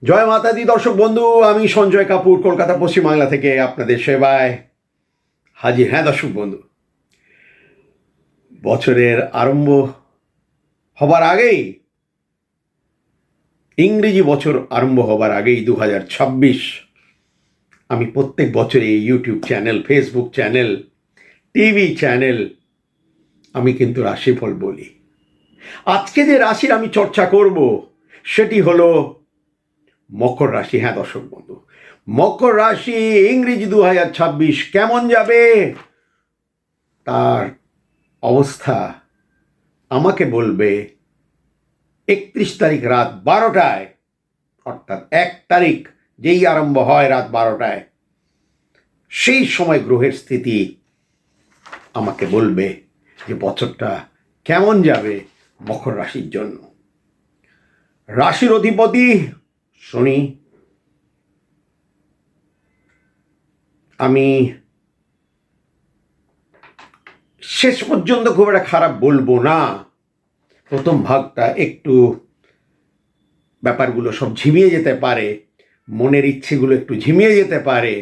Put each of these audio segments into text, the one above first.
জয় মাতা দি দর্শক বন্ধু, আমি সঞ্জয় কাপুর কলকাতা পশ্চিমবাংলা থেকে আপনাদের সেবায় হাজির। হ্যাঁ দর্শক বন্ধু, বছরের আরম্ভ হবার আগেই, ইংরেজি বছর আরম্ভ হবার আগেই 2026, আমি প্রত্যেক বছরে YouTube channel, Facebook channel, TV channel আমি কিন্তু রাশিফল বলি। আজকে যে রাশির আমি চর্চা করব সেটি হলো মকর রাশি। হ্যাঁ দর্শক বন্ধু, মকর রাশি ইংরেজি 2026 কেমন যাবে তার অবস্থা আমাকে বলবে 31 তারিখ রাত 12টায়, অর্থাৎ 1 তারিখ যেই আরম্ভ হয় রাত 12টায়, সেই সময় গ্রহের স্থিতি আমাকে বলবে যে বছরটা কেমন যাবে মকর রাশির জন্য। রাশির অধিপতি শনি। আমি শেষ পর্যন্ত খুব একটা খারাপ বলবো না, প্রথম ভাগটা একটু ব্যাপারগুলো সব ঝিমিয়ে যেতে পারে, মনের ইচ্ছেগুলো একটু ঝিমিয়ে যেতে পারে,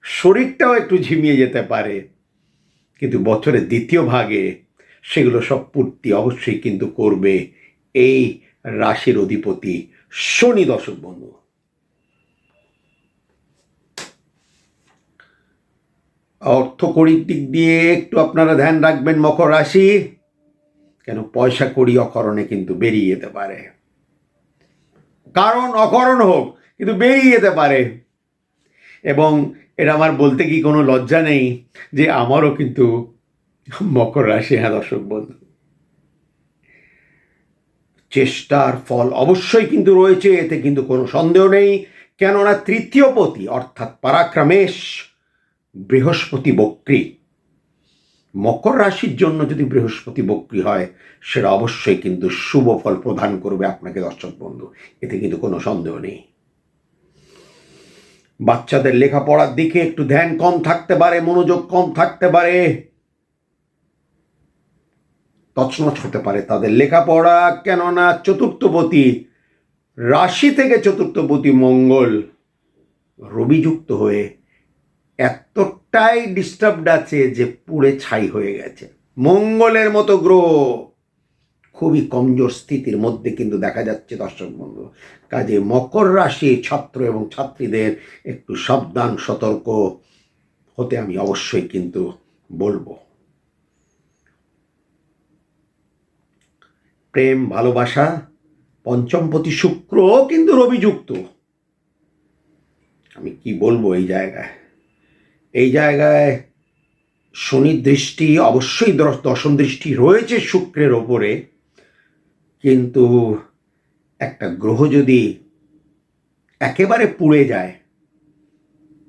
শরীরটাও একটু ঝিমিয়ে যেতে পারে, কিন্তু বছরের দ্বিতীয় ভাগে সেগুলো সব পূর্তি অবশ্যই কিন্তু করবে এই রাশির অধিপতি শনি। দর্শক বন্ধু, অর্থকড়ির দিক দিয়ে একটু আপনারা ধ্যান রাখবেন মকর রাশি, কেন পয়সা কড়ি অকারণে কিন্তু বেরিয়ে যেতে পারে, কারণ অকারণ হোক কিন্তু বেরিয়ে যেতে পারে। এবং এটা আমার বলতে কি কোনো লজ্জা নেই যে আমারও কিন্তু মকর রাশি। হ্যাঁ দর্শক বন্ধু, চেষ্টার ফল অবশ্যই কিন্তু রয়েছে, এতে কিন্তু কোনো সন্দেহ নেই। কেননা তৃতীয় পতি অর্থাৎ পরাক্রমেশ বৃহস্পতি বক্রী। মকর রাশির জন্য যদি বৃহস্পতি বক্রী হয় সেটা অবশ্যই কিন্তু শুভ ফল প্রদান করবে আপনাকে দর্শক বন্ধু, এতে কিন্তু কোনো সন্দেহ নেই। বাচ্চাদের লেখাপড়ার দিকে একটু ধ্যান কম থাকতে পারে, মনোযোগ কম থাকতে পারে, তছনছ হতে পারে তাদের লেখাপড়া। কেননা চতুর্থপতি রাশি থেকে চতুর্থপতি মঙ্গল রবিযুক্ত হয়ে এতটাই ডিস্টার্বড আছে যে পুড়ে ছাই হয়ে গেছে। মঙ্গলের মতো গ্রহ খুবই কমজোর স্থিতির মধ্যে কিন্তু দেখা যাচ্ছে দর্শক বন্ধু। কাজে মকর রাশি ছাত্র এবং ছাত্রীদের একটু সাবধান সতর্ক হতে আমি অবশ্যই কিন্তু বলবো। প্রেম ভালোবাসা, পঞ্চমপতি শুক্র কিন্তু রবিযুক্ত। আমি কি বলবো, এই জায়গায় শনির দৃষ্টি অবশ্যই দশম দৃষ্টি রয়েছে শুক্রের ওপরে, কিন্তু একটা গ্রহ যদি একেবারে পুড়ে যায়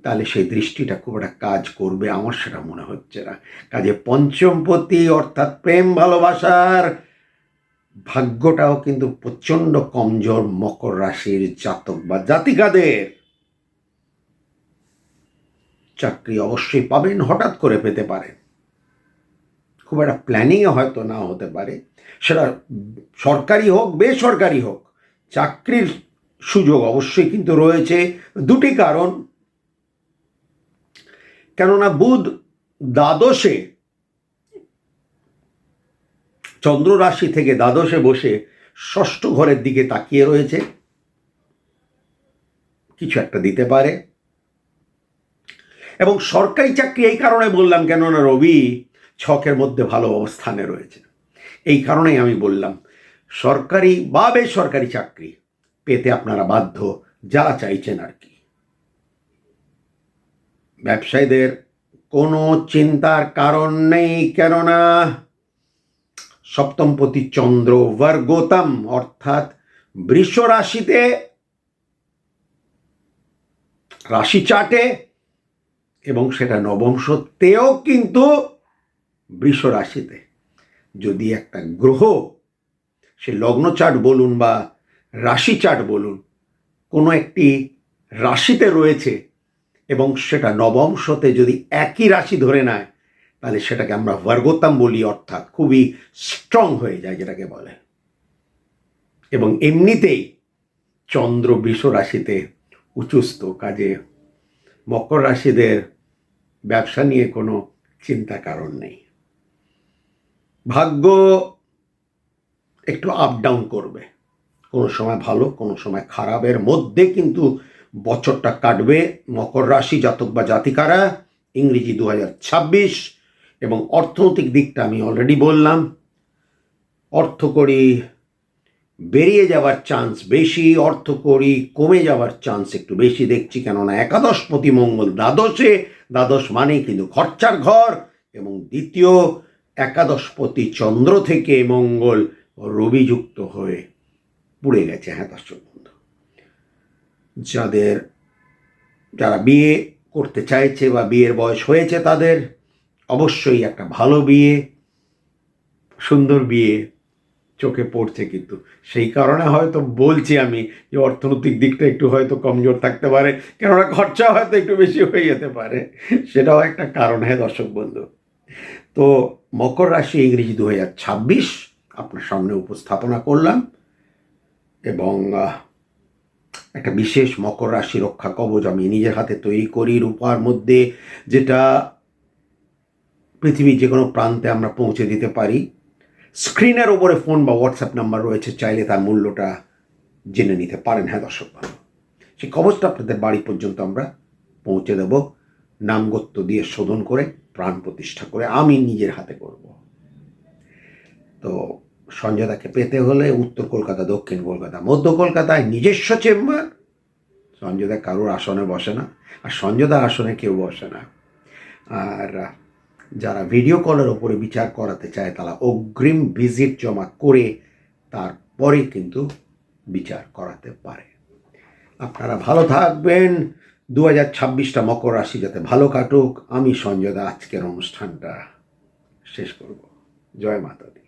তাহলে সেই দৃষ্টিটা খুব একটা কাজ করবে আমার সেটা মনে হচ্ছে না। কাজে পঞ্চমপতি অর্থাৎ প্রেম ভালোবাসার ভাগ্যটাও কিন্তু প্রচণ্ড কমজোর মকর রাশির জাতক বা জাতিকাদের। চাকরি অবশ্যই পাবেন, হঠাৎ করে পেতে পারেন, খুব একটা প্ল্যানিংয়ে হয়তো না হতে পারে, সেটা সরকারি হোক বেসরকারি হোক, চাকরির সুযোগ অবশ্যই কিন্তু রয়েছে। দুটি কারণ, কেননা বুধ দ্বাদশে, চন্দ্র রাশি থেকে দ্বাদশে বসে ষষ্ঠ ঘরের দিকে তাকিয়ে রয়েছে, কিছু একটা দিতে পারে। এবং সরকারি চাকরি এই কারণে বললাম, কেননা রবি ছকের মধ্যে ভালো অবস্থানে রয়েছে, এই কারণেই আমি বললাম সরকারি বা বেসরকারি চাকরি পেতে আপনারা বাধ্য যারা চাইছেন আর কি। ব্যবসায়ীদের কোনো চিন্তার কারণ নেই, কেননা সপ্তমপতি চন্দ্র বর্গোত্তম অর্থাৎ বৃষ রাশিতে, রাশি চাটে, এবং সেটা নবম সত্ত্বেও কিন্তু বৃষ রাশিতে। যদি একটা গ্রহ, সে লগ্ন চার্ট বলুন বা রাশি চার্ট বলুন, কোনো একটি রাশিতে রয়েছে এবং সেটা নবমশতে যদি একই রাশি ধরে নেয় তাহলে সেটাকে আমরা বর্গোত্তম বলি, অর্থাৎ খুবই স্ট্রং হয়ে যায় যেটাকে বলে। এবং এমনিতেই চন্দ্র বৃষ রাশিতে উচ্চস্থ, কাজে মকর রাশিদের ব্যবসা নিয়ে কোনো চিন্তা কারণ নেই। ভাগ্য একটু আপ ডাউন করবে, কোনো সময় ভালো কোনো সময় খারাপের মধ্যে কিন্তু বছরটা কাটবে মকর রাশি জাতক বা জাতিকারা। ইংরেজি 2026। এবং অর্থনৈতিক দিকটা আমি অলরেডি বললাম, অর্থকড়ি বেরিয়ে যাওয়ার চান্স বেশি, অর্থকড়ি কমে যাওয়ার চান্স একটু বেশি দেখছি, কেননা একাদশপতি মঙ্গল দ্বাদশে, দ্বাদশ মানেই কিন্তু খরচার ঘর, এবং দ্বিতীয় একাদশপতি চন্দ্র থেকে মঙ্গল রবিযুক্ত হয়ে পুড়ে গেছে। হ্যাঁ দর্শক বন্ধু, যারা বিয়ে করতে চাইছে বা বিয়ের বয়স হয়েছে তাদের অবশ্যই একটা ভালো বিয়ে, সুন্দর বিয়ে চোখে পড়ছে। কিন্তু সেই কারণে হয়তো বলছি আমি যে অর্থনৈতিক দিকটা একটু হয়তো কমজোর থাকতে পারে, কেননা খরচা হয়তো একটু বেশি হয়ে যেতে পারে, সেটাও একটা কারণ। হ্যাঁ দর্শক বন্ধু, তো মকর রাশি ইংরেজি 2026 আপনার সামনে উপস্থাপনা করলাম, এবং একটা বিশেষ মকর রাশি রক্ষা কবচ আমি নিজের হাতে তৈরি করি রূপার মধ্যে, যেটা পৃথিবীর যে কোনো প্রান্তে আমরা পৌঁছে দিতে পারি। স্ক্রিনের ওপরে ফোন বা হোয়াটসঅ্যাপ নাম্বার রয়েছে, চাইলে তার মূল্যটা জেনে নিতে পারেন। হ্যাঁ দর্শক বন্ধু, সেই কবচটা আপনাদের বাড়ি পর্যন্ত আমরা পৌঁছে দেব, নামগত্য দিয়ে শোধন করে প্রাণ প্রতিষ্ঠা করে আমি নিজের হাতে করব। তো সঞ্জয়দাকে পেতে হলে উত্তর কলকাতা, দক্ষিণ কলকাতা, মধ্য কলকাতায় নিজস্ব চেম্বার। সঞ্জয়দা কারোর আসনে বসে না, আর সঞ্জয়দার আসনে কেউ বসে না। আর যারা ভিডিও কলের ওপরে বিচার করাতে চায় তারা অগ্রিম ভিজিট জমা করে তারপরে কিন্তু বিচার করাতে পারে। আপনারা ভালো থাকবেন। 2026টা মকর রাশি যাতে ভালো কাটুক। আমি সঞ্জয়দা আজকের অনুষ্ঠানটা শেষ করব। জয় মাতা দি।